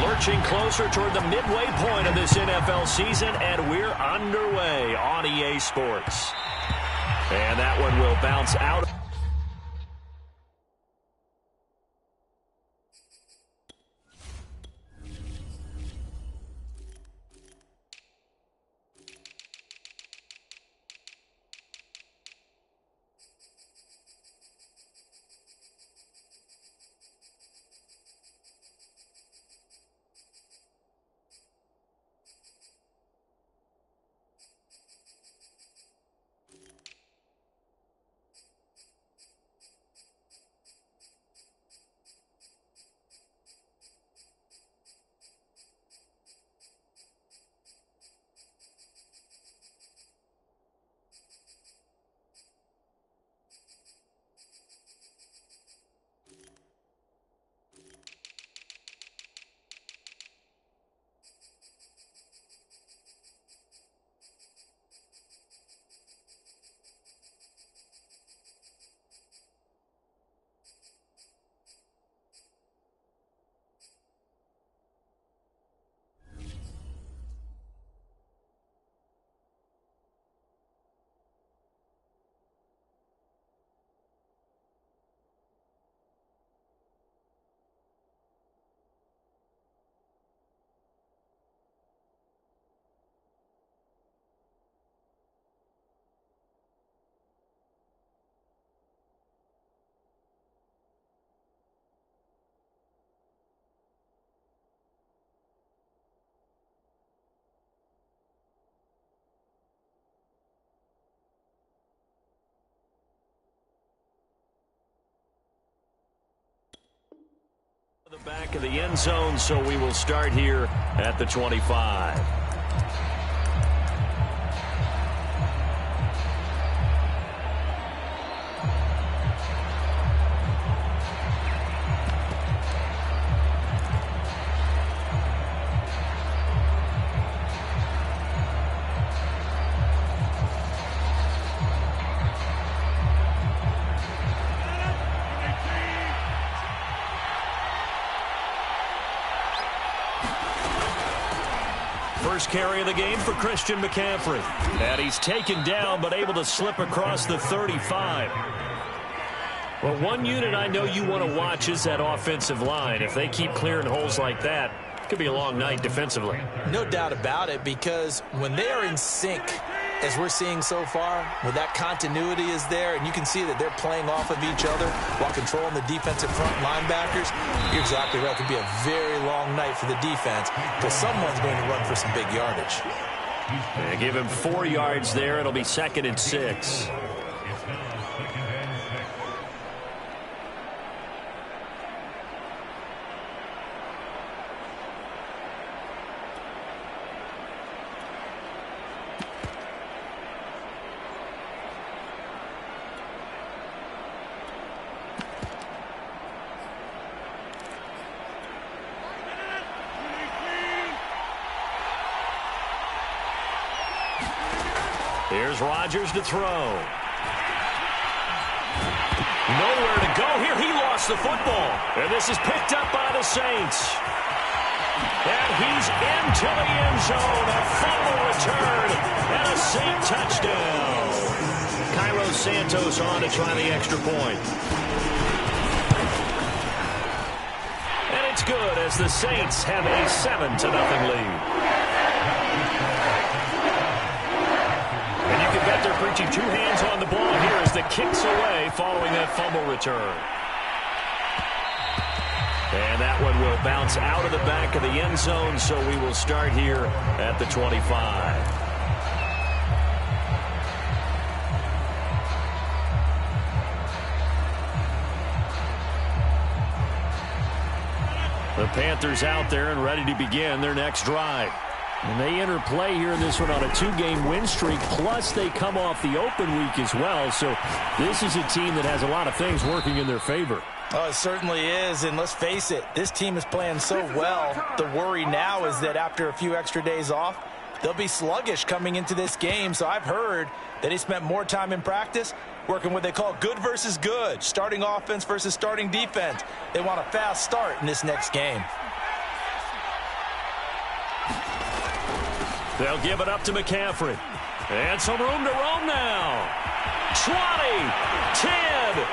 Lurching closer toward the midway point of this NFL season, and we're underway on EA Sports. And that one will bounce out. The back of the end zone, so we will start here at the 25. First carry of the game for Christian McCaffrey. And he's taken down, but able to slip across the 35. Well, one unit I know you want to watch is that offensive line. If they keep clearing holes like that, it could be a long night defensively. No doubt about it, because when they are in sync, as we're seeing so far, when that continuity is there, and you can see that they're playing off of each other while controlling the defensive front linebackers, you're exactly right. It could be a very long night for the defense because someone's going to run for some big yardage. They give him 4 yards there. It'll be 2nd and 6. Here's Rodgers to throw. Nowhere to go here. He lost the football. And this is picked up by the Saints. And he's into the end zone. A fumble return and a Saint touchdown. Cairo Santos on to try the extra point. And it's good as the Saints have a 7-0 lead. And you can bet they're preaching 2 hands on the ball here as the kick's away following that fumble return. And that one will bounce out of the back of the end zone, so we will start here at the 25. The Panthers out there and ready to begin their next drive. And they enter play here in this one on a 2-game win streak, plus they come off the open week as well. So this is a team that has a lot of things working in their favor. Oh, it certainly is, and let's face it, this team is playing so well. The worry now is that after a few extra days off, they'll be sluggish coming into this game. So I've heard that he spent more time in practice working what they call good versus good, starting offense versus starting defense. They want a fast start in this next game. They'll give it up to McCaffrey. And some room to roam now. 20, 10,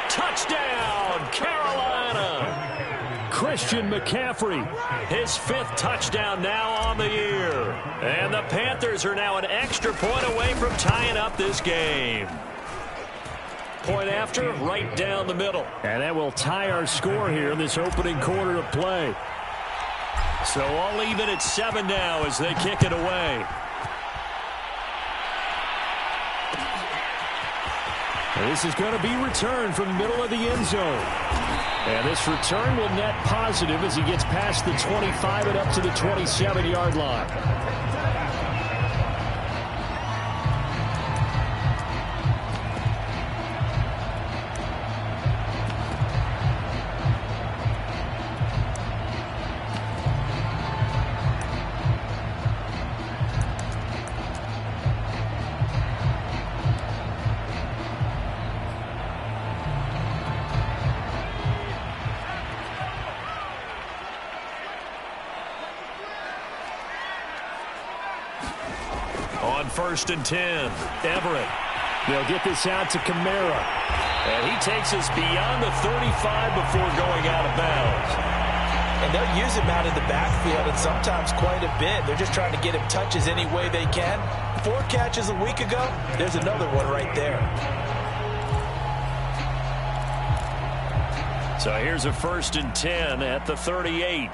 touchdown, Carolina. Christian McCaffrey, his 5th touchdown now on the year. And the Panthers are now an extra point away from tying up this game. Point after, right down the middle. And that will tie our score here in this opening quarter of play. So all even at 7 now as they kick it away. This is going to be returned from the middle of the end zone. And this return will net positive as he gets past the 25 and up to the 27-yard line. On 1st and 10, Everett. They'll get this out to Kamara. And he takes us beyond the 35 before going out of bounds. And they'll use him out in the backfield, and sometimes quite a bit. They're just trying to get him touches any way they can. 4 catches a week ago, there's another one right there. So here's a 1st and 10 at the 38.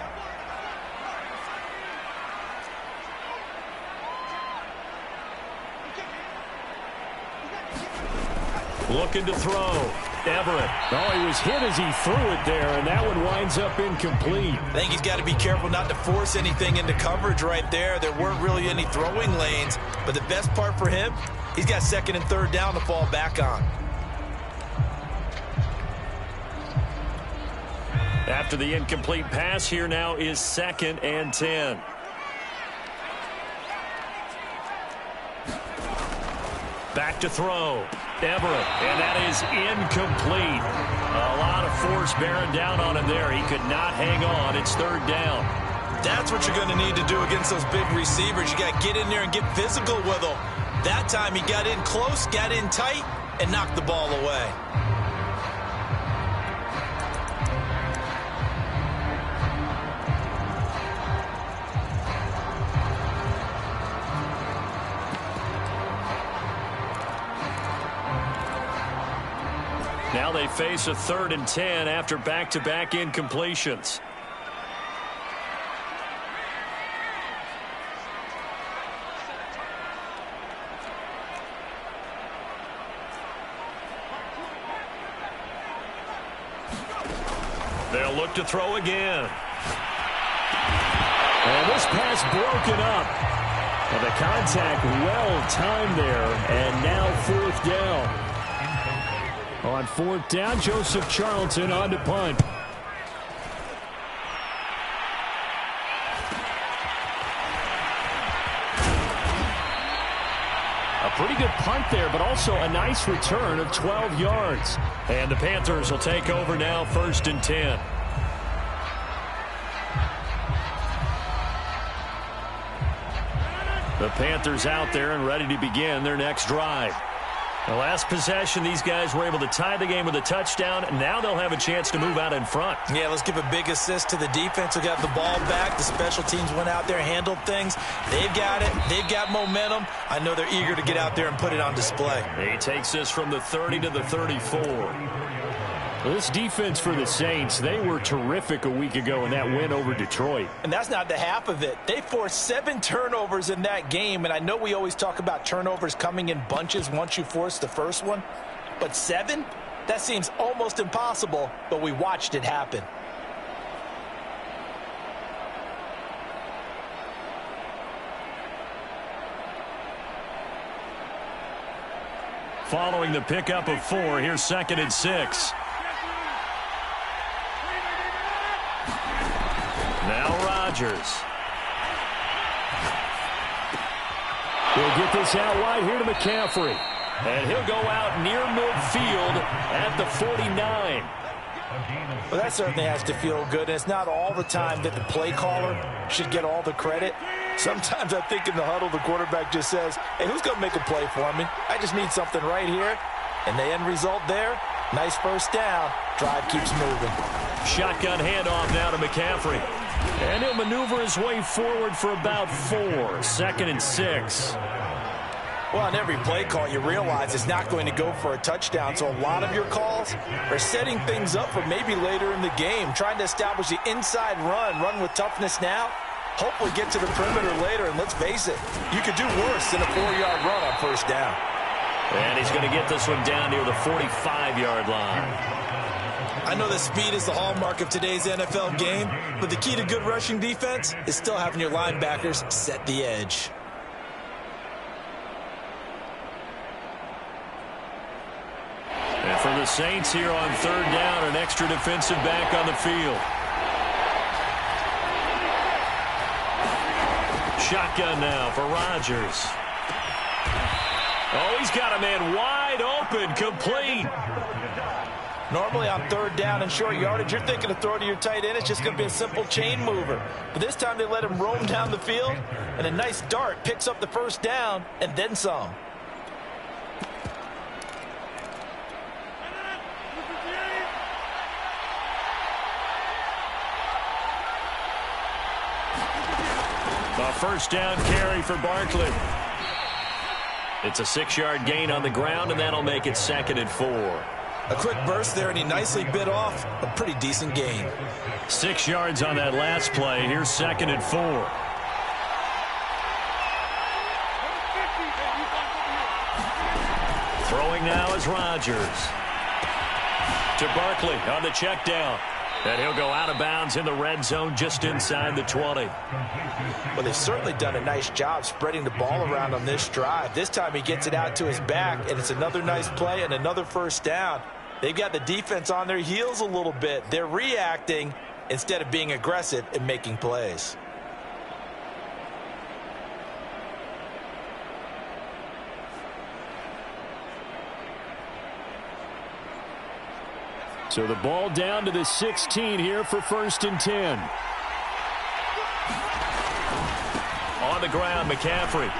Looking to throw. Everett. Oh, he was hit as he threw it there, and that one winds up incomplete. I think he's got to be careful not to force anything into coverage right there. There weren't really any throwing lanes, but the best part for him, he's got 2nd and 3rd down to fall back on. After the incomplete pass, here now is 2nd and 10. Back to throw. Everett, and that is incomplete. A lot of force bearing down on him there. He could not hang on. It's 3rd down. That's what you're going to need to do against those big receivers. You got to get in there and get physical with them. That time he got in close, got in tight, and knocked the ball away. Now they face a 3rd and 10 after back-to-back incompletions. They'll look to throw again. And this pass broken up. And the contact well timed there, and now 4th down. On 4th down, Joseph Charlton on to punt. A pretty good punt there, but also a nice return of 12 yards. And the Panthers will take over now, 1st and 10. The Panthers out there and ready to begin their next drive. The last possession, these guys were able to tie the game with a touchdown. Now they'll have a chance to move out in front. Yeah, let's give a big assist to the defense who got the ball back. The special teams went out there, handled things. They've got it. They've got momentum. I know they're eager to get out there and put it on display. He takes us from the 30 to the 34. This defense for the Saints, they were terrific a week ago in that win over Detroit. And that's not the half of it. They forced 7 turnovers in that game, and I know we always talk about turnovers coming in bunches once you force the first one, but 7? That seems almost impossible, but we watched it happen. Following the pickup of 4, here's 2nd and 6. Now Rodgers. We'll get this out wide here to McCaffrey. And he'll go out near midfield at the 49. Well, that certainly has to feel good, and it's not all the time that the play caller should get all the credit. Sometimes I think in the huddle, the quarterback just says, hey, who's going to make a play for me? I just need something right here. And the end result there, nice first down. Drive keeps moving. Shotgun handoff now to McCaffrey. And he'll maneuver his way forward for about 4. 2nd and 6. Well, on every play call, you realize it's not going to go for a touchdown. So a lot of your calls are setting things up for maybe later in the game, trying to establish the inside run with toughness now. Hopefully get to the perimeter later, and let's face it, you could do worse than a 4-yard run on first down. And he's going to get this one down near the 45-yard line. I know that speed is the hallmark of today's NFL game, but the key to good rushing defense is still having your linebackers set the edge. And for the Saints here on 3rd down, an extra defensive back on the field. Shotgun now for Rodgers. Oh, he's got a man wide open, complete. Normally on 3rd down and short yardage, you're thinking of throw to your tight end. It's just going to be a simple chain mover. But this time they let him roam down the field, and a nice dart picks up the first down and then some. A first down carry for Barkley. It's a 6-yard gain on the ground, and that'll make it 2nd and 4. A quick burst there, and he nicely bit off a pretty decent gain. 6 yards on that last play. Here's 2nd and 4. Throwing now is Rodgers. To Barkley on the check down. And he'll go out of bounds in the red zone just inside the 20. Well, they've certainly done a nice job spreading the ball around on this drive. This time he gets it out to his back, and it's another nice play and another first down. They've got the defense on their heels a little bit. They're reacting instead of being aggressive and making plays. So the ball down to the 16 here for 1st and 10. On the ground, McCaffrey.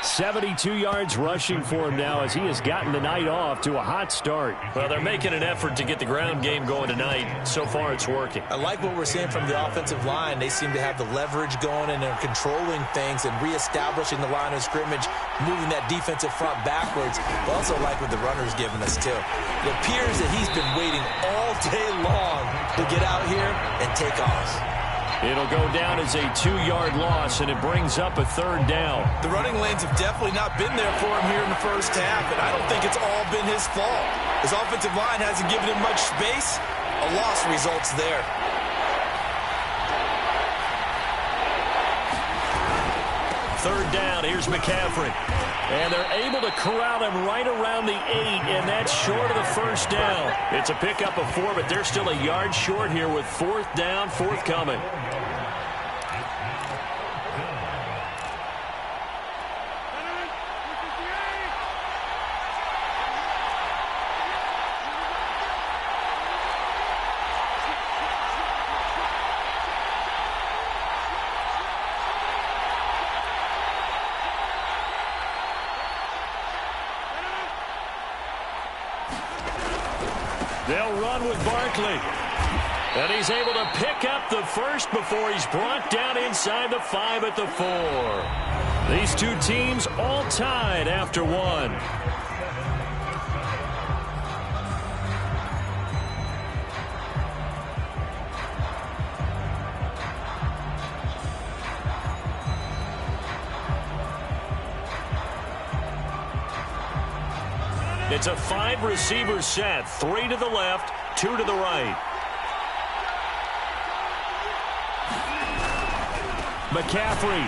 72 yards rushing for him now as he has gotten the night off to a hot start. Well, they're making an effort to get the ground game going tonight. So far, it's working. I like what we're seeing from the offensive line. They seem to have the leverage going, and they're controlling things and reestablishing the line of scrimmage, moving that defensive front backwards. But also like what the runner's giving us, too. It appears that he's been waiting all day long to get out here and take off. It'll go down as a 2-yard loss, and it brings up a 3rd down. The running lanes have definitely not been there for him here in the first half, and I don't think it's all been his fault. His offensive line hasn't given him much space. A loss results there. Third down, here's McCaffrey. And they're able to corral him right around the 8, and that's short of the first down. It's a pickup of 4, but they're still a yard short here with 4th down, forthcoming. They'll run with Barkley. And he's able to pick up the first before he's brought down inside the 5 at the 4. These two teams all tied after 1. It's a 5-receiver set, 3 to the left, 2 to the right. McCaffrey,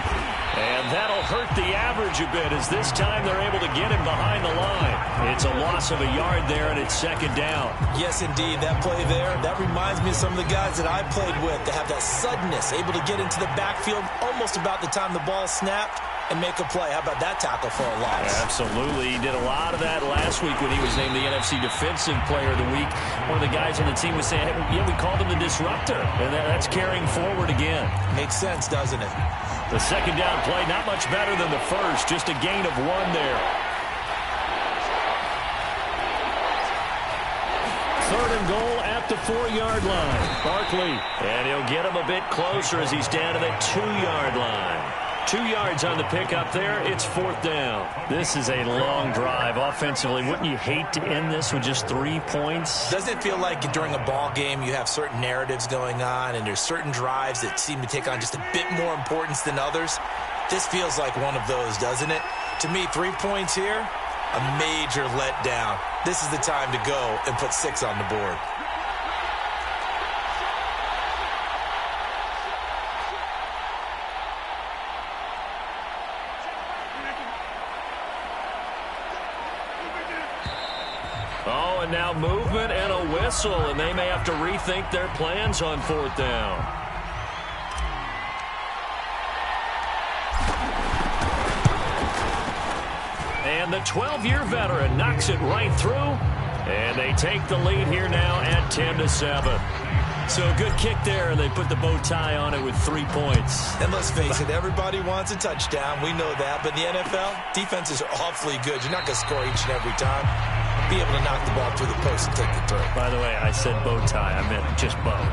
and that'll hurt the average a bit as this time they're able to get him behind the line. It's a loss of a yard there, and it's 2nd down. Yes, indeed. That play there, that reminds me of some of the guys that I played with that have that suddenness, able to get into the backfield almost about the time the ball snapped. and make a play. How about that tackle for a loss? Absolutely. He did a lot of that last week when he was named the NFC Defensive Player of the Week. One of the guys on the team was saying, hey, yeah, we called him the disruptor. And that's carrying forward again. Makes sense, doesn't it? The second down play, not much better than the first. Just a gain of 1 there. Third and goal at the 4-yard line. Barkley. And he'll get him a bit closer as he's down to the 2-yard line. 2 yards on the pickup there. It's 4th down. This is a long drive offensively. Wouldn't you hate to end this with just 3 points? Doesn't it feel like during a ball game you have certain narratives going on and there's certain drives that seem to take on just a bit more importance than others? This feels like one of those, doesn't it? To me, 3 points here, a major letdown. This is the time to go and put 6 on the board. Oh, and now movement and a whistle, and they may have to rethink their plans on 4th down. And the 12-year veteran knocks it right through, and they take the lead here now at 10-7. So a good kick there, and they put the bow tie on it with 3 points. And let's face it, everybody wants a touchdown. We know that. But in the NFL, defenses are awfully good. You're not going to score each and every time. Be able to knock the ball through the post and take the throw. By the way, I said bow tie. I meant just bow.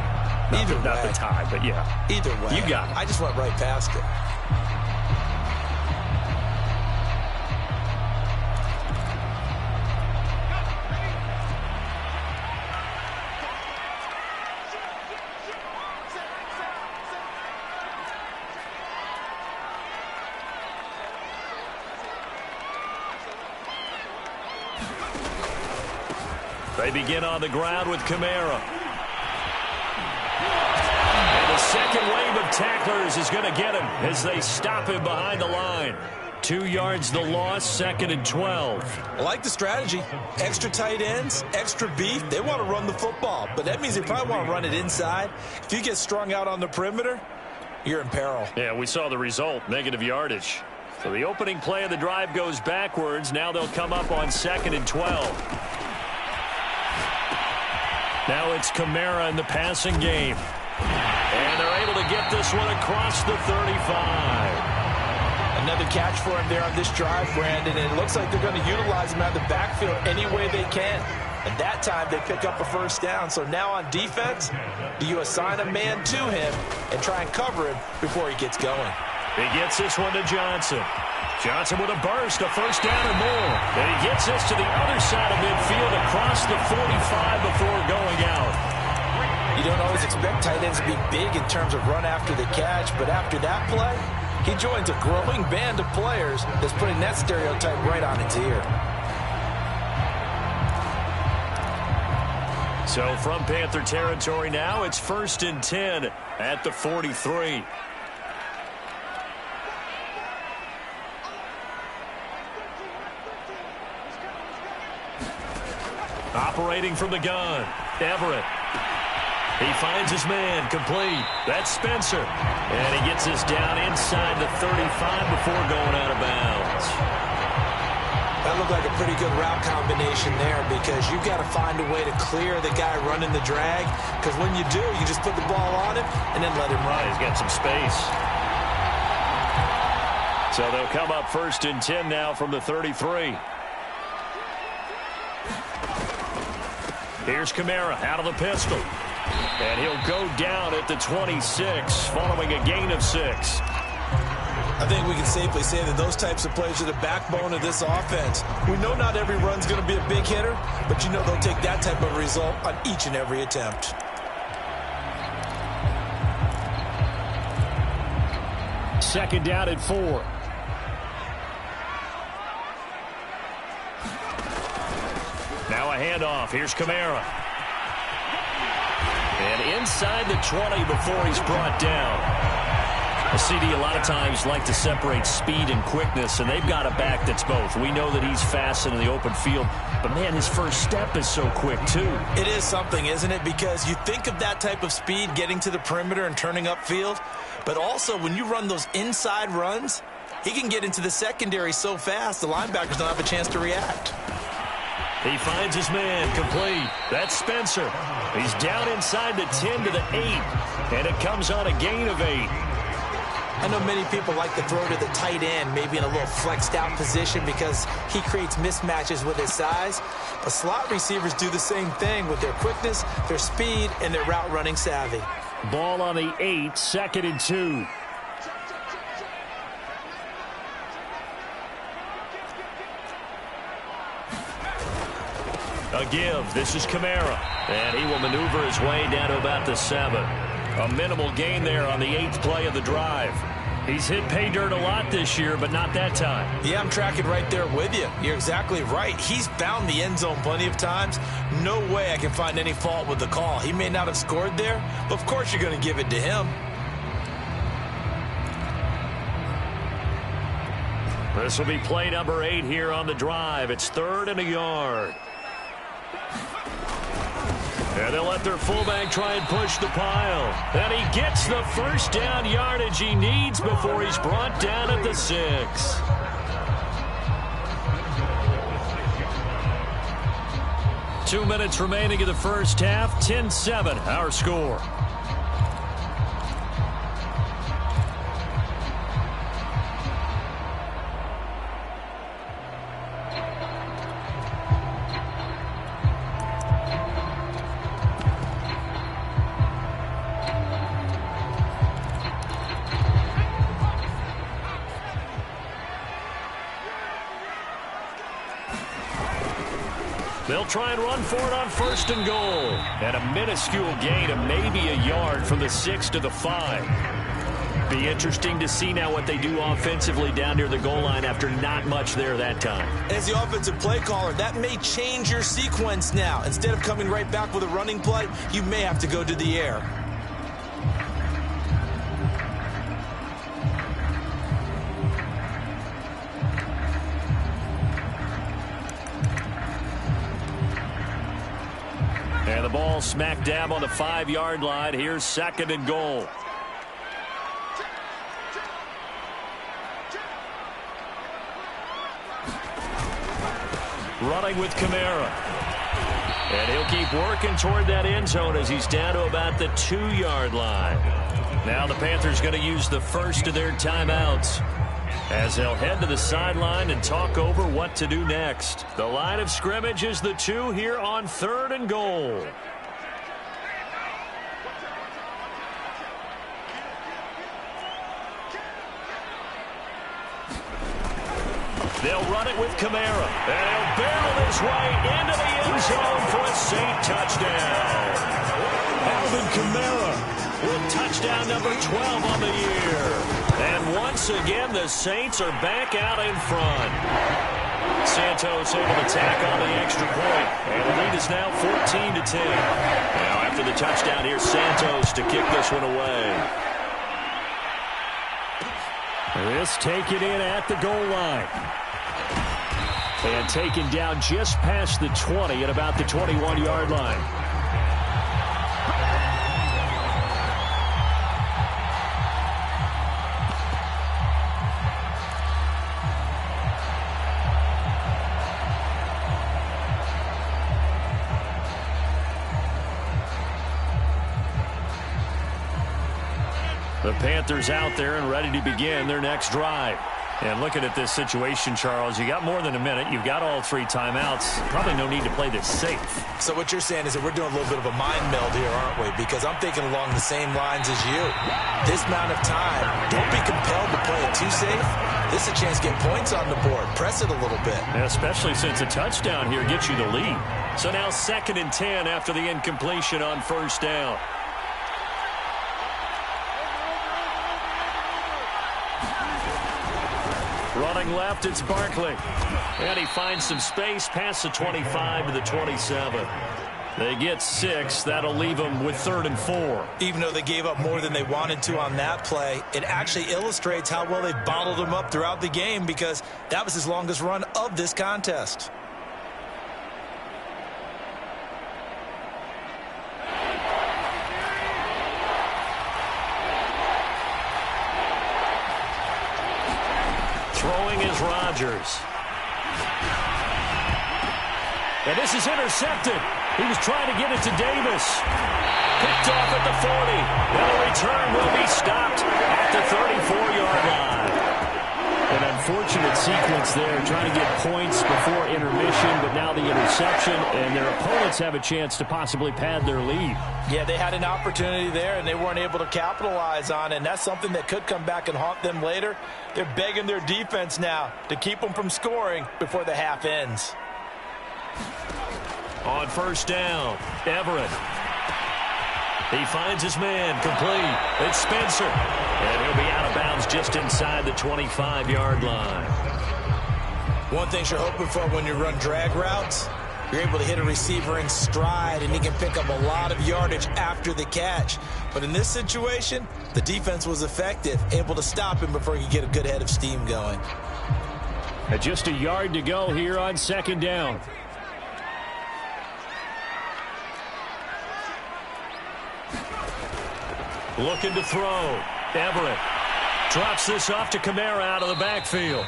Not the tie, but yeah. Either way. You got it. I just went right past it. They begin on the ground with Kamara. And the second wave of tacklers is going to get him as they stop him behind the line. 2 yards the loss, 2nd and 12. I like the strategy. Extra tight ends, extra beef. They want to run the football, but that means they probably want to run it inside. If you get strung out on the perimeter, you're in peril. Yeah, we saw the result, negative yardage. So the opening play of the drive goes backwards. Now they'll come up on 2nd and 12. Now it's Kamara in the passing game. And they're able to get this one across the 35. Another catch for him there on this drive, Brandon, and it looks like they're going to utilize him out of the backfield any way they can. And that time they pick up a 1st down. So now on defense, do you assign a man to him and try and cover him before he gets going? He gets this one to Johnson. Johnson with a burst, a 1st down and more. And he gets this to the other side of midfield across the 45 before going out. You don't always expect tight ends to be big in terms of run after the catch, but after that play, he joins a growing band of players that's putting that stereotype right on its ear. So from Panther territory now, it's 1st and 10 at the 43. Operating from the gun, Everett. He finds his man, complete. That's Spencer. And he gets this down inside the 35 before going out of bounds. That looked like a pretty good route combination there because you've got to find a way to clear the guy running the drag. Because when you do, you just put the ball on him and then let him run. He's got some space. So they'll come up 1st and 10 now from the 33. Here's Kamara out of the pistol. And he'll go down at the 26 following a gain of 6. I think we can safely say that those types of plays are the backbone of this offense. We know not every run's going to be a big hitter, but you know they'll take that type of result on each and every attempt. Second down at 4. Now a handoff. Here's Kamara. And inside the 20 before he's brought down. A CD a lot of times like to separate speed and quickness, and they've got a back that's both. We know that he's fast in the open field, but, man, his first step is so quick, too. It is something, isn't it? Because you think of that type of speed getting to the perimeter and turning upfield, but also when you run those inside runs, He can get into the secondary so fast, the linebackers don't have a chance to react. He finds his man, complete. That's Spencer. He's down inside the 10 to the 8, and it comes on a gain of 8. I know many people like to throw to the tight end, maybe in a little flexed out position because he creates mismatches with his size. But slot receivers do the same thing with their quickness, their speed, and their route running savvy. Ball on the 8, 2nd and 2. A give. This is Kamara. And he will maneuver his way down to about the 7. A minimal gain there on the 8th play of the drive. He's hit pay dirt a lot this year, but not that time. Yeah, I'm tracking right there with you. You're exactly right. He's found the end zone plenty of times. No way I can find any fault with the call. He may not have scored there, but of course you're going to give it to him. This will be play number 8 here on the drive. It's 3rd and a yard. And they'll let their fullback try and push the pile. And he gets the first down yardage he needs before he's brought down at the 6. Two minutes remaining in the first half. 10-7, our score. They'll try and run for it on 1st and goal. And a minuscule gain of maybe a yard from the 6 to the 5. Be interesting to see now what they do offensively down near the goal line after not much there that time. As the offensive play caller, that may change your sequence now. Instead of coming right back with a running play, you may have to go to the air. And the ball smack dab on the 5-yard line. Here's 2nd and goal. Running with Kamara. And he'll keep working toward that end zone as he's down to about the 2-yard line. Now the Panthers going to use the first of their timeouts as they'll head to the sideline and talk over what to do next. The line of scrimmage is the 2 here on 3rd and goal. They'll run it with Kamara. And he'll barrel his way into the end zone for a Saint touchdown. Alvin Kamara with touchdown number 12 on the year. And once again, the Saints are back out in front. Santos able to tack on the extra point. And the lead is now 14-10. Now after the touchdown, here's Santos to kick this one away. This take it in at the goal line. And taken down just past the 20 at about the 21-yard line. The Panthers out there and ready to begin their next drive. And looking at this situation, Charles, you got more than a minute. You've got all 3 timeouts. Probably no need to play this safe. So what you're saying is that we're doing a little bit of a mind meld here, aren't we? Because I'm thinking along the same lines as you. This amount of time, don't be compelled to play it too safe. This is a chance to get points on the board. Press it a little bit. And especially since a touchdown here gets you the lead. So now 2nd and 10 after the incompletion on 1st down. Running left, it's Barkley. And he finds some space past the 25 to the 27. They get 6. That'll leave them with 3rd and 4. Even though they gave up more than they wanted to on that play, it actually illustrates how well they bottled them up throughout the game because that was his longest run of this contest. Throwing is Rodgers. And this is intercepted. He was trying to get it to Davis. Picked off at the 40. And the return will be stopped at the 34-yard line. An unfortunate sequence there, trying to get points before intermission, but now the interception, and their opponents have a chance to possibly pad their lead. Yeah, they had an opportunity there, and they weren't able to capitalize on it, and that's something that could come back and haunt them later. They're begging their defense now to keep them from scoring before the half ends. On first down, Everett. He finds his man, complete. It's Spencer. And he'll be out of bounds just inside the 25-yard line. One thing you're hoping for when you run drag routes, you're able to hit a receiver in stride, and he can pick up a lot of yardage after the catch. But in this situation, the defense was effective, able to stop him before he could get a good head of steam going. And just a yard to go here on second down. Looking to throw. Everett drops this off to Kamara out of the backfield.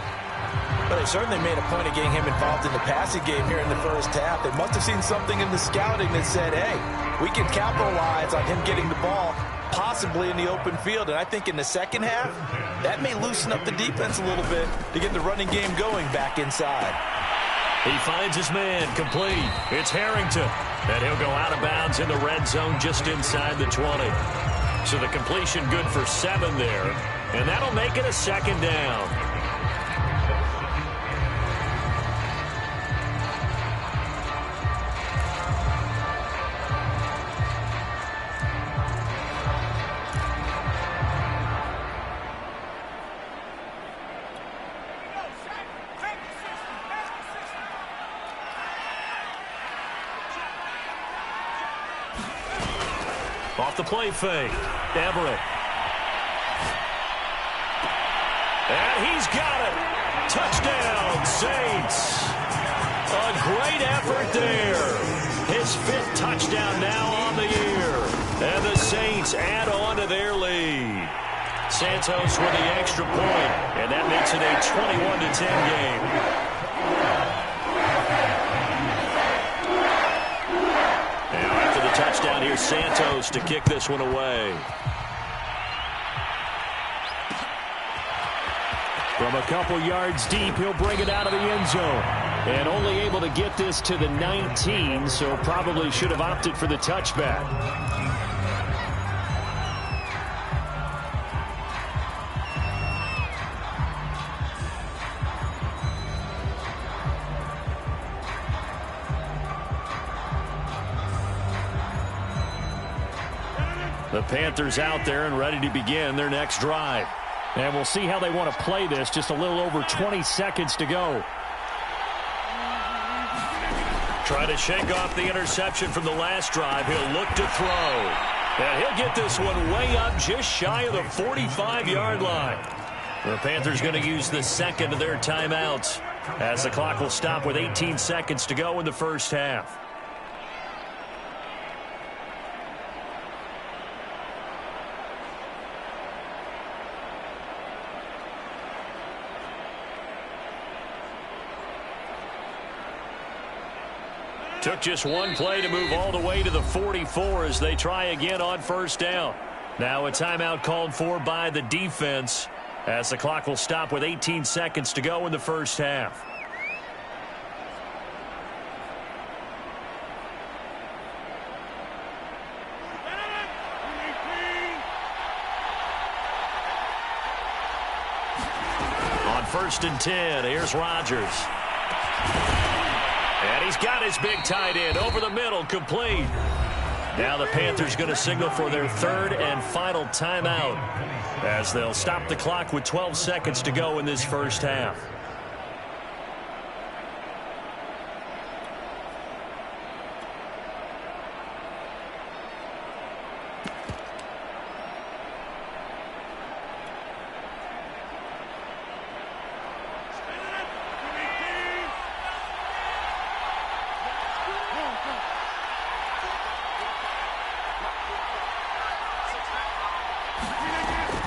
But they certainly made a point of getting him involved in the passing game here in the first half. They must have seen something in the scouting that said, hey, we can capitalize on him getting the ball possibly in the open field. And I think in the second half, that may loosen up the defense a little bit to get the running game going back inside. He finds his man, complete. It's Harrington. And he'll go out of bounds in the red zone just inside the 20. So the completion good for 7 there. And that'll make it a second down. Off the play fake, Everett. And he's got it. Touchdown, Saints. A great effort there. His 5th touchdown now on the year. And the Saints add on to their lead. Santos with the extra point, and that makes it a 21-10 game. Touchdown here, Santos to kick this one away. From a couple yards deep, he'll bring it out of the end zone. And only able to get this to the 19, so probably should have opted for the touchback. The Panthers out there and ready to begin their next drive. And we'll see how they want to play this. Just a little over 20 seconds to go. Try to shake off the interception from the last drive. He'll look to throw. And he'll get this one way up just shy of the 45-yard line. The Panthers going to use the second of their timeouts as the clock will stop with 18 seconds to go in the first half. Took just one play to move all the way to the 44 as they try again on first down. Now a timeout called for by the defense as the clock will stop with 18 seconds to go in the first half. On 1st and 10, here's Rodgers. And he's got his big tight end over the middle, complete. Now the Panthers going to signal for their 3rd and final timeout as they'll stop the clock with 12 seconds to go in this first half.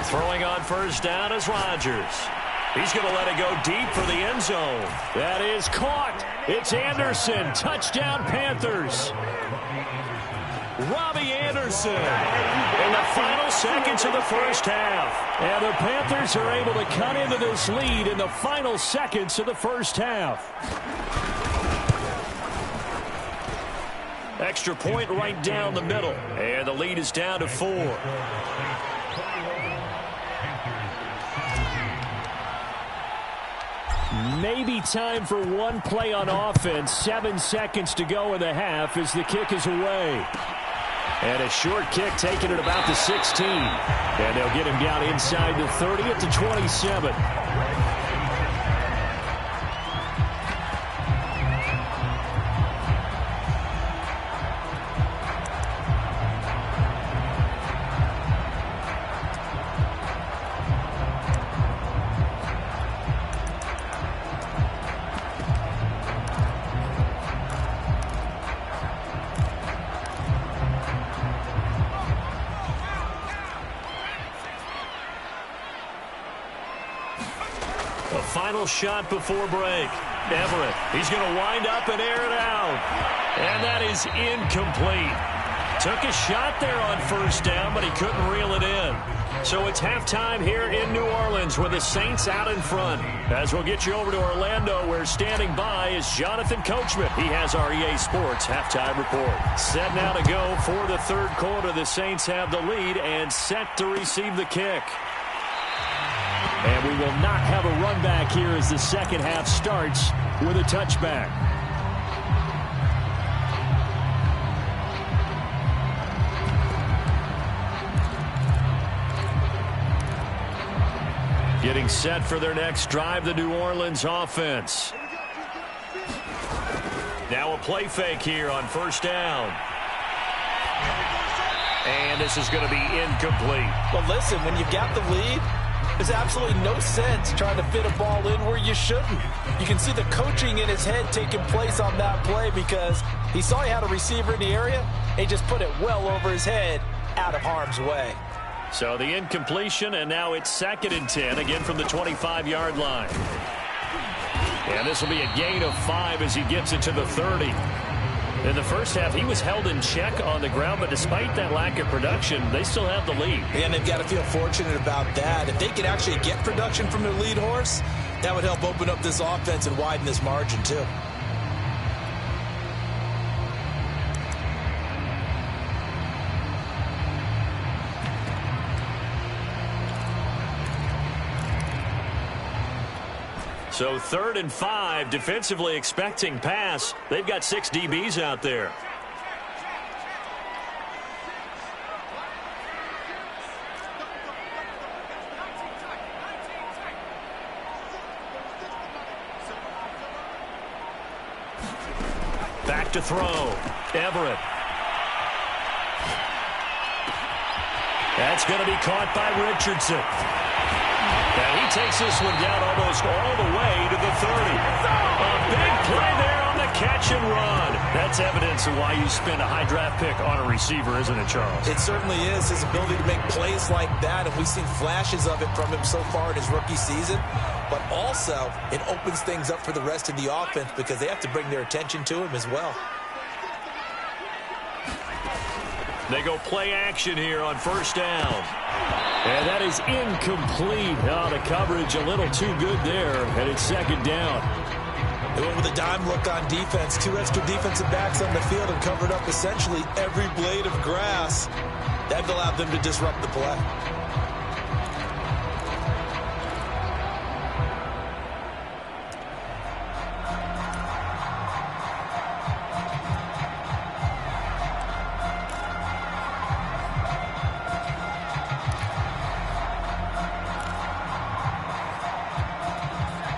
Throwing on first down is Rodgers. He's going to let it go deep for the end zone. That is caught. It's Anderson. Touchdown, Panthers. Robbie Anderson in the final seconds of the first half. And the Panthers are able to cut into this lead in the final seconds of the first half. Extra point right down the middle. And the lead is down to 4. Maybe time for one play on offense. 7 seconds to go in the half as the kick is away. And a short kick taken at about the 16. And they'll get him down inside the 30 at the 27. Final shot before break. Everett, he's going to wind up and air it out. And that is incomplete. Took a shot there on first down, but he couldn't reel it in. So it's halftime here in New Orleans with the Saints out in front. As we'll get you over to Orlando, where standing by is Jonathan Coachman. He has our EA Sports halftime report. Set now to go for the third quarter. The Saints have the lead and set to receive the kick. And we will not have a run back here as the second half starts with a touchback. Getting set for their next drive, the New Orleans offense. Now a play fake here on first down. And this is going to be incomplete. Well, listen, when you've got the lead, there's absolutely no sense trying to fit a ball in where you shouldn't. You can see the coaching in his head taking place on that play because he saw he had a receiver in the area. He just put it well over his head out of harm's way. So the incompletion, and now it's 2nd and 10, again from the 25-yard line. And this will be a gain of 5 as he gets it to the 30. In the first half, he was held in check on the ground, but despite that lack of production, they still have the lead. And they've got to feel fortunate about that. If they could actually get production from their lead horse, that would help open up this offense and widen this margin, too. So 3rd and 5, defensively expecting pass. They've got 6 DBs out there. Back to throw. Everett. That's going to be caught by Richardson. And he takes this one down almost all the way to the 30. A big play there on the catch and run. That's evidence of why you spend a high draft pick on a receiver, isn't it, Charles? It certainly is. His ability to make plays like that, and we've seen flashes of it from him so far in his rookie season. But also, it opens things up for the rest of the offense because they have to bring their attention to him as well. They go play action here on first down. And that is incomplete. Oh, the coverage a little too good there, and it's 2nd down. They went with a dime look on defense. 2 extra defensive backs on the field and covered up essentially every blade of grass. That allowed them to disrupt the play.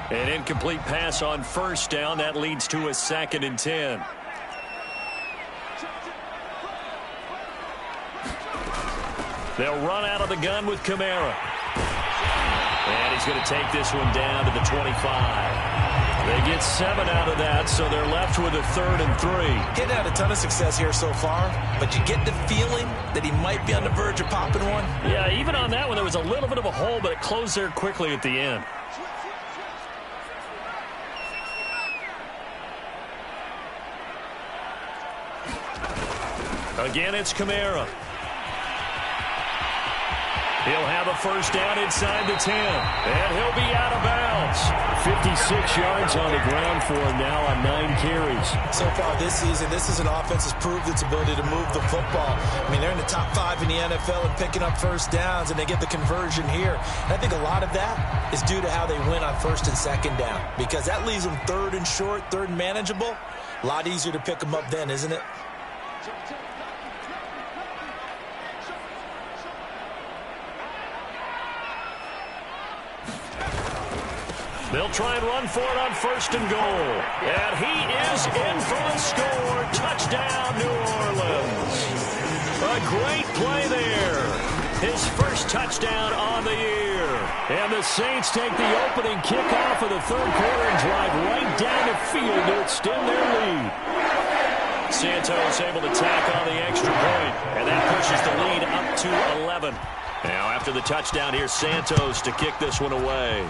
An incomplete pass on first down. That leads to a 2nd and 10. They'll run out of the gun with Kamara. And he's going to take this one down to the 25. They get 7 out of that, so they're left with a 3rd and 3. Getting had a ton of success here so far, but you get the feeling that he might be on the verge of popping one. Yeah, even on that one, there was a little bit of a hole, but it closed there quickly at the end. Again, it's Kamara. He'll have a first down inside the 10, and he'll be out of bounds. 56 yards on the ground for him now on 9 carries. So far this season, this is an offense that's proved its ability to move the football. I mean, they're in the top 5 in the NFL and picking up first downs, and they get the conversion here. And I think a lot of that is due to how they win on first and second down, because that leaves them third and short, third and manageable. A lot easier to pick them up then, isn't it? They'll try and run for it on first and goal. And he is in for the score. Touchdown, New Orleans. A great play there. His first touchdown on the year. And the Saints take the opening kickoff of the third quarter and drive right down the field to extend their lead. Santos able to tack on the extra point. And that pushes the lead up to 11. Now after the touchdown, here's Santos to kick this one away.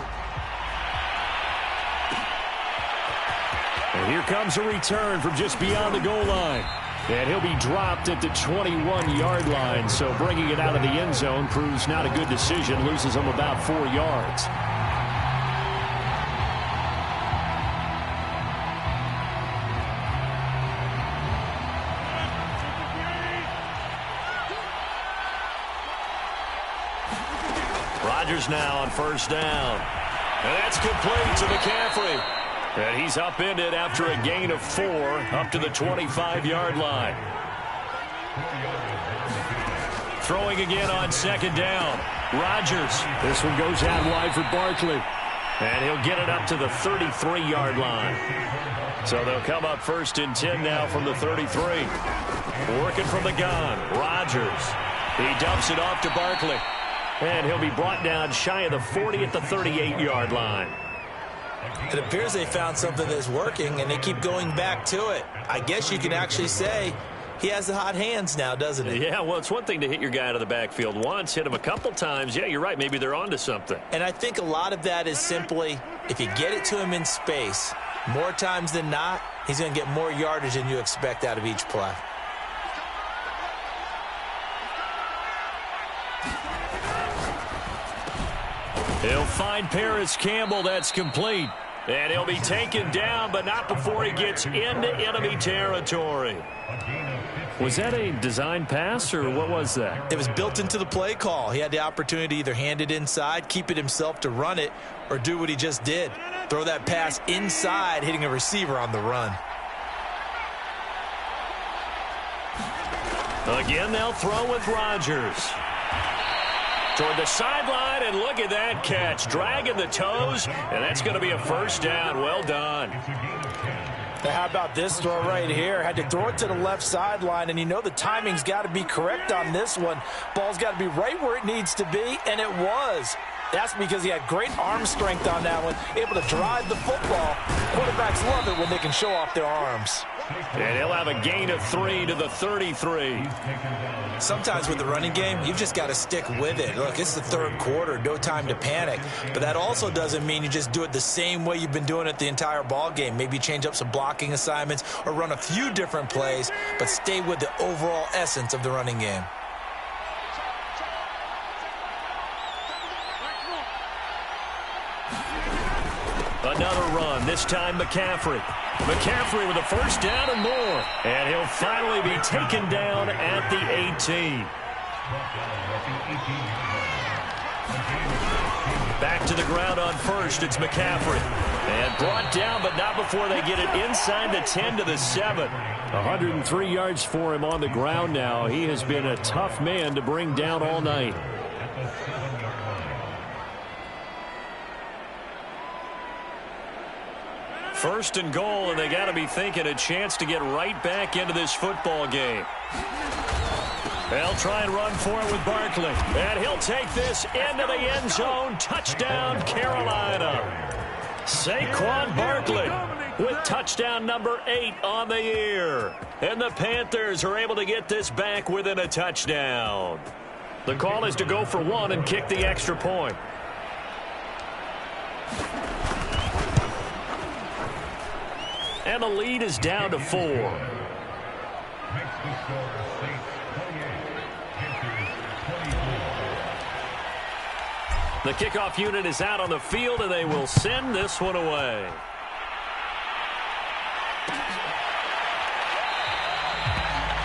And here comes a return from just beyond the goal line. And he'll be dropped at the 21-yard line. So bringing it out of the end zone proves not a good decision. Loses him about 4 yards. Rodgers now on first down. And that's complete to McCaffrey. And he's upended after a gain of 4 up to the 25-yard line. Throwing again on second down. Rodgers. This one goes out wide for Barkley. And he'll get it up to the 33-yard line. So they'll come up first and 10 now from the 33. Working from the gun. Rodgers. He dumps it off to Barkley. And he'll be brought down shy of the 40 at the 38-yard line. It appears they found something that's working, and they keep going back to it. I guess you can actually say he has the hot hands now, doesn't he? Yeah, well, it's one thing to hit your guy out of the backfield once, hit him a couple times. Yeah, you're right. Maybe they're onto something. And I think a lot of that is simply if you get it to him in space, more times than not, he's going to get more yardage than you expect out of each play. He'll find Paris Campbell. That's complete. And he'll be taken down, but not before he gets into enemy territory. Was that a design pass, or what was that? It was built into the play call. He had the opportunity to either hand it inside, keep it himself to run it, or do what he just did. Throw that pass inside, hitting a receiver on the run. Again, they'll throw with Rodgers. Toward the sideline, and look at that catch. Dragging the toes, and that's going to be a first down. Well done. Now, how about this throw right here? Had to throw it to the left sideline, and you know the timing's got to be correct on this one. Ball's got to be right where it needs to be, and it was. That's because he had great arm strength on that one, able to drive the football. Quarterbacks love it when they can show off their arms. And he'll have a gain of 3 to the 33. Sometimes with the running game, you've just got to stick with it. Look, it's the third quarter, no time to panic. But that also doesn't mean you just do it the same way you've been doing it the entire ball game. Maybe change up some blocking assignments or run a few different plays, but stay with the overall essence of the running game. Another run, this time McCaffrey. McCaffrey with a first down and more. And he'll finally be taken down at the 18. Back to the ground on first, it's McCaffrey. And brought down, but not before they get it inside the 10 to the 7. 103 yards for him on the ground now. He has been a tough man to bring down all night. First and goal, and they got to be thinking a chance to get right back into this football game. They'll try and run for it with Barkley. And he'll take this into the end zone. Touchdown, Carolina. Saquon Barkley with touchdown number 8 on the year. And the Panthers are able to get this back within a touchdown. The call is to go for 1 and kick the extra point. And the lead is down to 4. The kickoff unit is out on the field, and they will send this one away.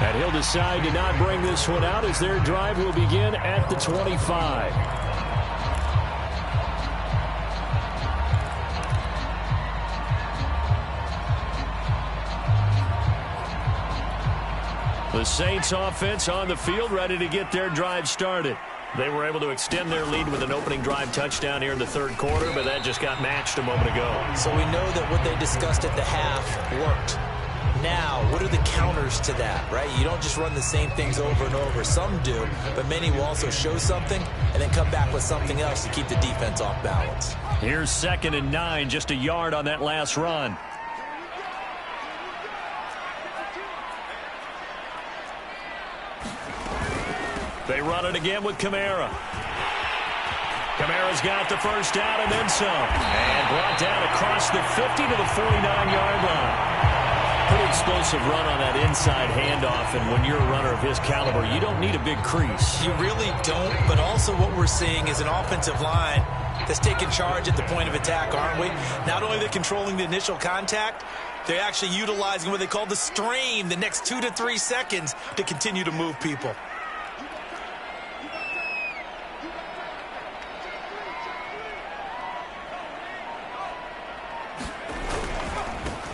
And he'll decide to not bring this one out as their drive will begin at the 25. The Saints offense on the field ready to get their drive started. They were able to extend their lead with an opening drive touchdown here in the third quarter, but that just got matched a moment ago. So we know that what they discussed at the half worked. Now, what are the counters to that, right? You don't just run the same things over and over. Some do, but many will also show something and then come back with something else to keep the defense off balance. Here's 2nd and 9, just a yard on that last run. They run it again with Kamara. Kamara's got the first down and then some. And brought down across the 50 to the 49-yard line. Pretty explosive run on that inside handoff, and when you're a runner of his caliber, you don't need a big crease. You really don't, but also what we're seeing is an offensive line that's taking charge at the point of attack, aren't we? Not only are they controlling the initial contact, they're actually utilizing what they call the strain the next 2 to 3 seconds to continue to move people.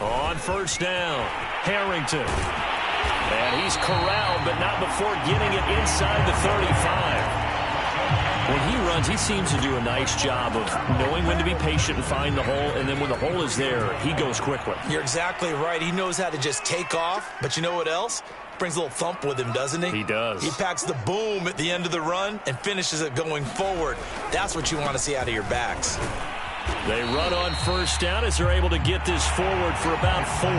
On first down, Harrington. And he's corralled, but not before getting it inside the 35. When he runs, he seems to do a nice job of knowing when to be patient and find the hole, and then when the hole is there, he goes quickly. You're exactly right. He knows how to just take off, but you know what else? Brings a little thump with him, doesn't he? He does. He packs the boom at the end of the run and finishes it going forward. That's what you want to see out of your backs. They run on first down as they're able to get this forward for about 4.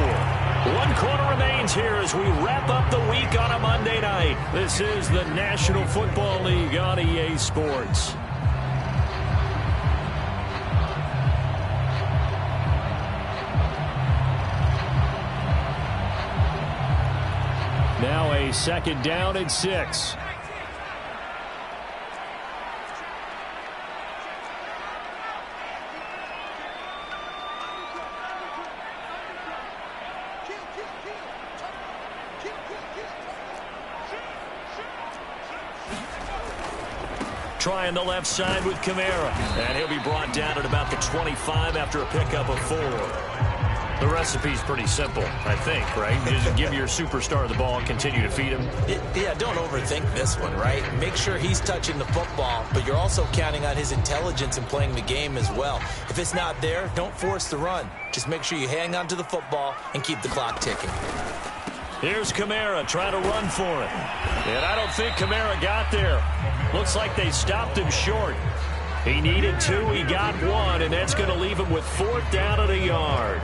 1 quarter remains here as we wrap up the week on a Monday night. This is the National Football League on EA Sports. Now a 2nd down and 6. Trying the left side with Kamara. And he'll be brought down at about the 25 after a pickup of 4. The recipe's pretty simple, I think, right? Just give your superstar the ball and continue to feed him. Yeah, don't overthink this one, right? Make sure he's touching the football, but you're also counting on his intelligence in playing the game as well. If it's not there, don't force the run. Just make sure you hang on to the football and keep the clock ticking. Here's Kamara trying to run for it. And I don't think Kamara got there. Looks like they stopped him short. He needed 2, he got 1, and that's going to leave him with 4th down and a yard.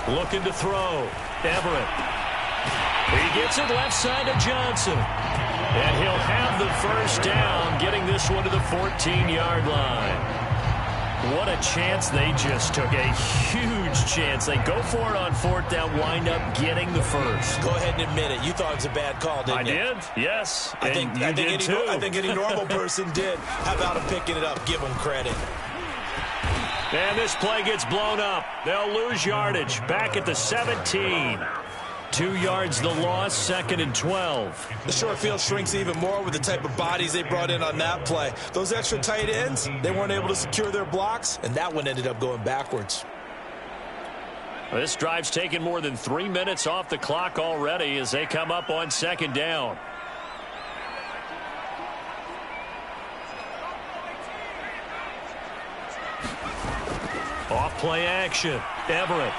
Looking to throw. Everett. He gets it left side to Johnson. And he'll have the first down, getting this one to the 14-yard line. What a chance they just took. A huge chance. They go for it on 4th down, wind up getting the first. Go ahead and admit it. You thought it was a bad call, didn't you? I did, yes. I think any normal person did. How about him picking it up? Give him credit. And this play gets blown up. They'll lose yardage. Back at the 17. 2 yards the loss, 2nd and 12. The short field shrinks even more with the type of bodies they brought in on that play. Those extra tight ends, they weren't able to secure their blocks, and that one ended up going backwards. This drive's taken more than 3 minutes off the clock already as they come up on 2nd down. Play action. Everett.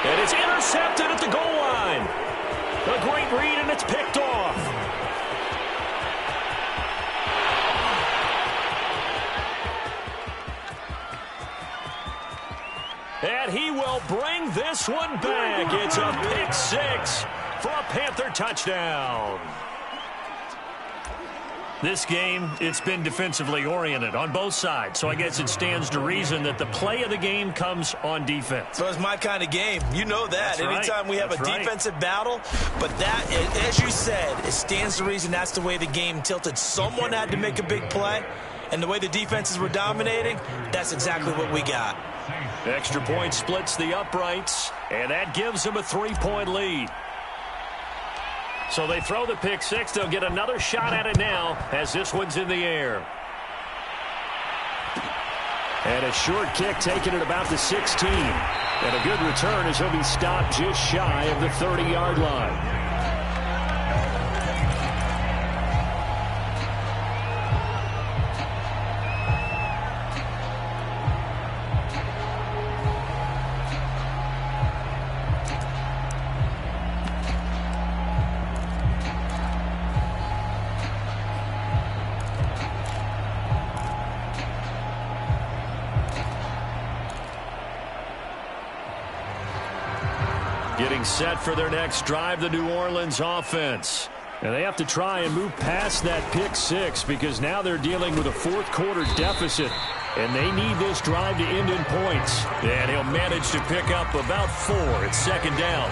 And it's intercepted at the goal line. A great read, and it's picked off. And he will bring this one back. It's a pick six for a Panther touchdown. This game, it's been defensively oriented on both sides, so I guess it stands to reason that the play of the game comes on defense. So it's my kind of game. You know that. That's Anytime we have a defensive battle, but that, as you said, it stands to reason that's the way the game tilted. Someone had to make a big play, and the way the defenses were dominating, that's exactly what we got. Extra point splits the uprights, and that gives them a 3-point lead. So they throw the pick six. They'll get another shot at it now as this one's in the air. And a short kick taken at about the 16. And a good return as he'll be stopped just shy of the 30-yard line. Getting set for their next drive, the New Orleans offense. And they have to try and move past that pick six because now they're dealing with a fourth-quarter deficit. And they need this drive to end in points. And he'll manage to pick up about 4 at second down.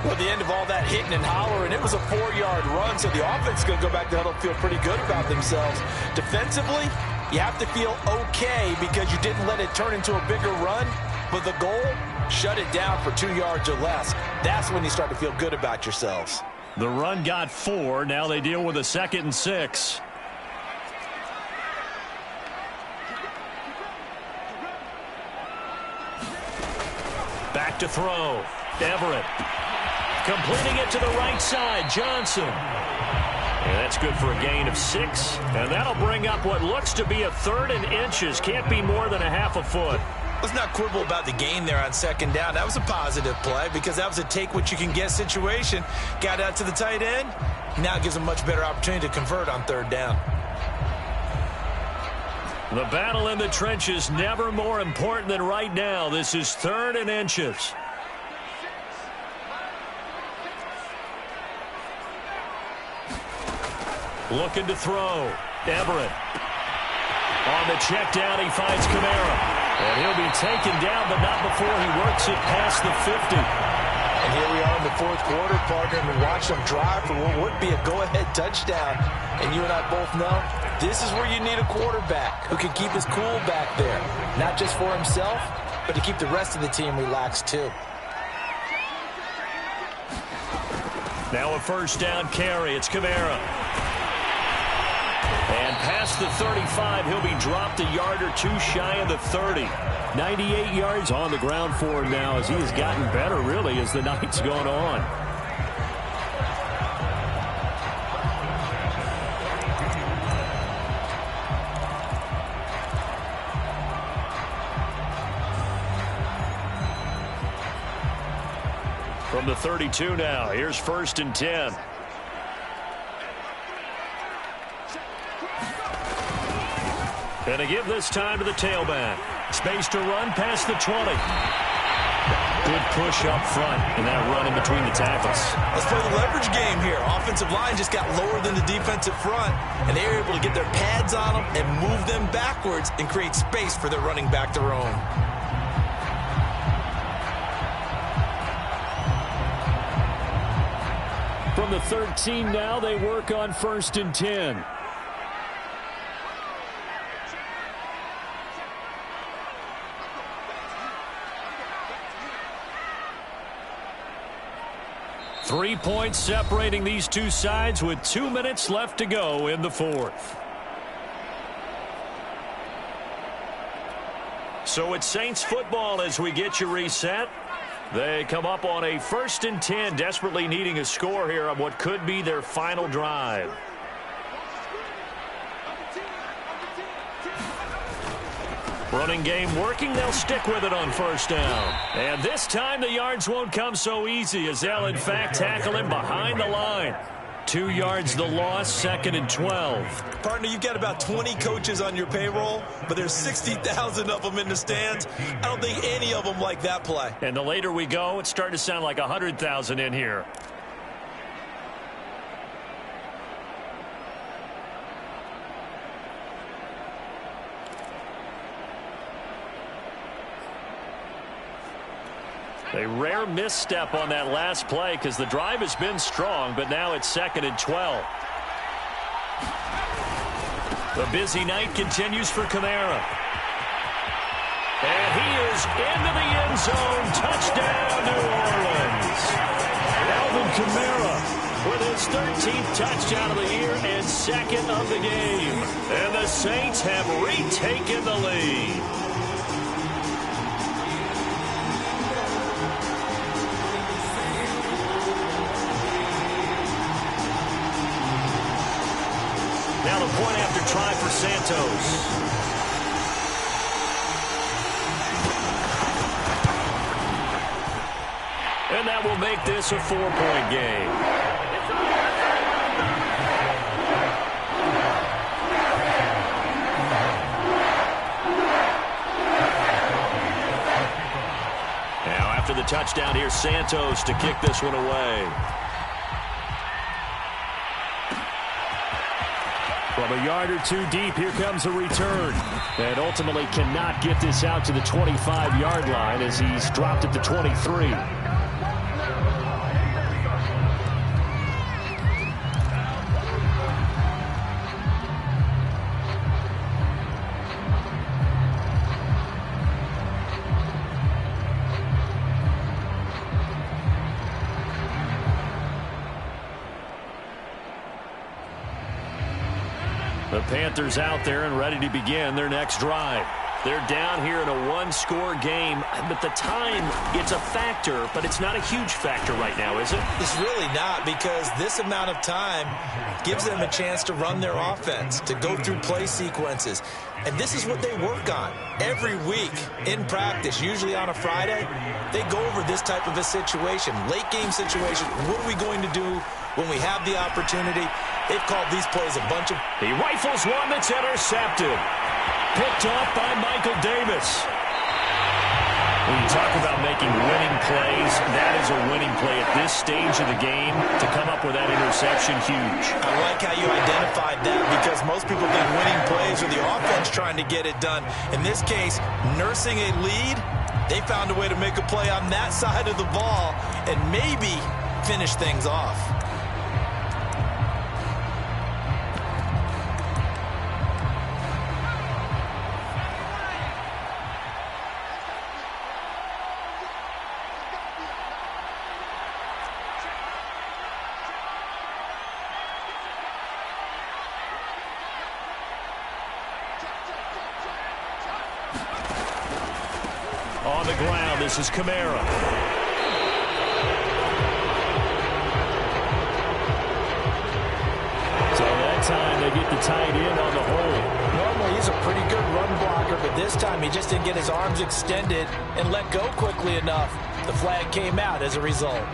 Well, at the end of all that hitting and hollering, it was a 4-yard run, so the offense is going to go back to huddle and feel pretty good about themselves. Defensively, you have to feel okay because you didn't let it turn into a bigger run. But the goal, shut it down for 2 yards or less. That's when you start to feel good about yourselves. The run got 4. Now they deal with a 2nd and 6. Back to throw. Everett. Completing it to the right side. Johnson. And that's good for a gain of 6. And that'll bring up what looks to be a 3rd and inches. Can't be more than a half a foot. Let's not quibble about the gain there on second down. That was a positive play because that was a take-what-you-can-get situation. Got out to the tight end. Now it gives them a much better opportunity to convert on 3rd down. The battle in the trenches never more important than right now. This is 3rd and inches. Looking to throw. Everett. On the check down, he finds Kamara. And he'll be taken down, but not before he works it past the 50. And here we are in the 4th quarter, partner, and we watch them drive for what would be a go-ahead touchdown. And you and I both know this is where you need a quarterback who can keep his cool back there. Not just for himself, but to keep the rest of the team relaxed too. Now a 1st down carry. It's Kamara. And past the 35, he'll be dropped a yard or 2 shy of the 30. 98 yards on the ground for him now as he has gotten better, really, as the night's gone on. From the 32 now, here's 1st and 10. And to give this time to the tailback. Space to run past the 20. Good push up front and that run in between the tackles. Let's play the leverage game here. Offensive line just got lower than the defensive front, and they were able to get their pads on them and move them backwards and create space for their running back to roam. From the 13 now, they work on 1st and 10. Three points separating these two sides with 2 minutes left to go in the 4th. So it's Saints football as we get you reset. They come up on a 1st and 10, desperately needing a score here on what could be their final drive. Running game working. They'll stick with it on first down. And this time the yards won't come so easy as they'll, in fact, tackle him behind the line. 2 yards the loss, 2nd and 12. Partner, you've got about 20 coaches on your payroll, but there's 60,000 of them in the stands. I don't think any of them like that play. And the later we go, it's starting to sound like 100,000 in here. A rare misstep on that last play because the drive has been strong, but now it's 2nd and 12. The busy night continues for Kamara. And he is into the end zone. Touchdown, New Orleans. Alvin Kamara with his 13th touchdown of the year and 2nd of the game. And the Saints have retaken the lead. Now the point after try for Santos. And that will make this a 4-point game. Now after the touchdown, here's Santos to kick this one away. From a yard or two deep, here comes a return. And ultimately cannot get this out to the 25-yard line as he's dropped at the 23. The Panthers out there and ready to begin their next drive. They're down here in a one-score game, but the time, it's a factor, but it's not a huge factor right now, is it? It's really not, because this amount of time gives them a chance to run their offense, to go through play sequences. And this is what they work on every week in practice, usually on a Friday. They go over this type of a situation, late game situation. What are we going to do when we have the opportunity? They've called these plays a bunch of... He rifles one that's intercepted. Picked off by Michael Davis. When you talk about making winning plays, that is a winning play at this stage of the game. To come up with that interception, huge. I like how you identified that, because most people think winning plays are the offense trying to get it done. In this case, nursing a lead, they found a way to make a play on that side of the ball and maybe finish things off. On the ground, this is Kamara. So that time they get the tight end on the hold. Normally he's a pretty good run blocker, but this time he just didn't get his arms extended and let go quickly enough. The flag came out as a result.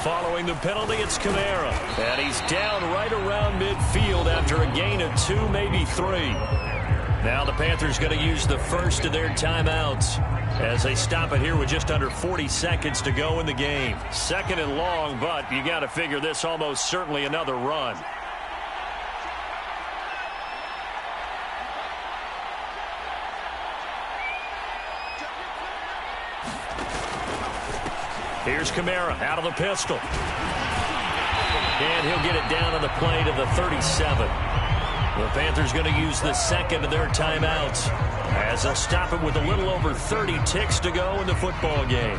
Following the penalty, it's Kamara. And he's down right around midfield after a gain of 2, maybe 3. Now the Panthers going to use the first of their timeouts as they stop it here with just under 40 seconds to go in the game. 2nd and long, but you got to figure this almost certainly another run. Here's Kamara out of the pistol. And he'll get it down on the play to the 37. The Panthers going to use the second of their timeouts as they'll stop it with a little over 30 ticks to go in the football game.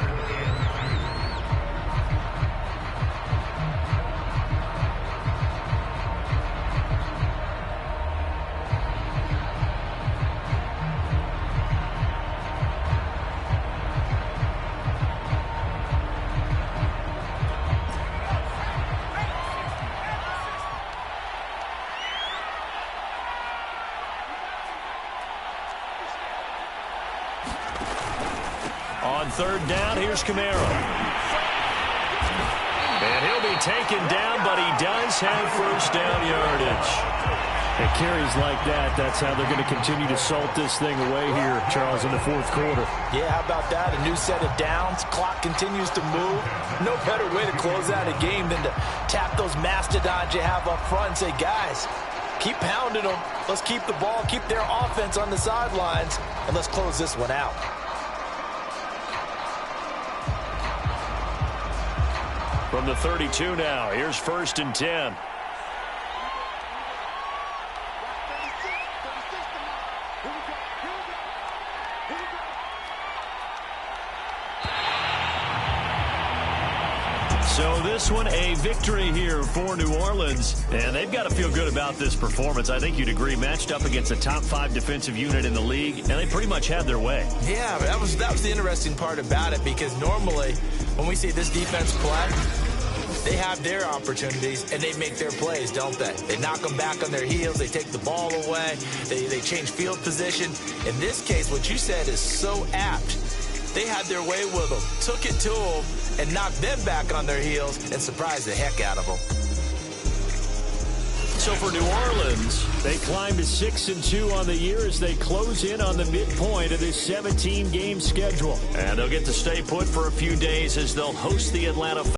on third down. Here's Kamara. And he'll be taken down, but he does have first down yardage. And carries like that, that's how they're going to continue to salt this thing away here, Charles, in the fourth quarter. Yeah, how about that? A new set of downs. Clock continues to move. No better way to close out a game than to tap those mastodons you have up front and say, guys, keep pounding them. Let's keep the ball, keep their offense on the sidelines, and let's close this one out. From the 32 now, here's first and 10. So this one, a victory here for New Orleans. And they've got to feel good about this performance. I think you'd agree, matched up against a top 5 defensive unit in the league, and they pretty much had their way. Yeah, that was the interesting part about it, because normally when we see this defense play, they have their opportunities and they make their plays, don't they? They knock them back on their heels. They take the ball away. They change field position. In this case, what you said is so apt. They had their way with them, took it to them, and knocked them back on their heels and surprised the heck out of them. So for New Orleans, they climb to 6-2 on the year as they close in on the midpoint of this 17-game schedule. And they'll get to stay put for a few days as they'll host the Atlanta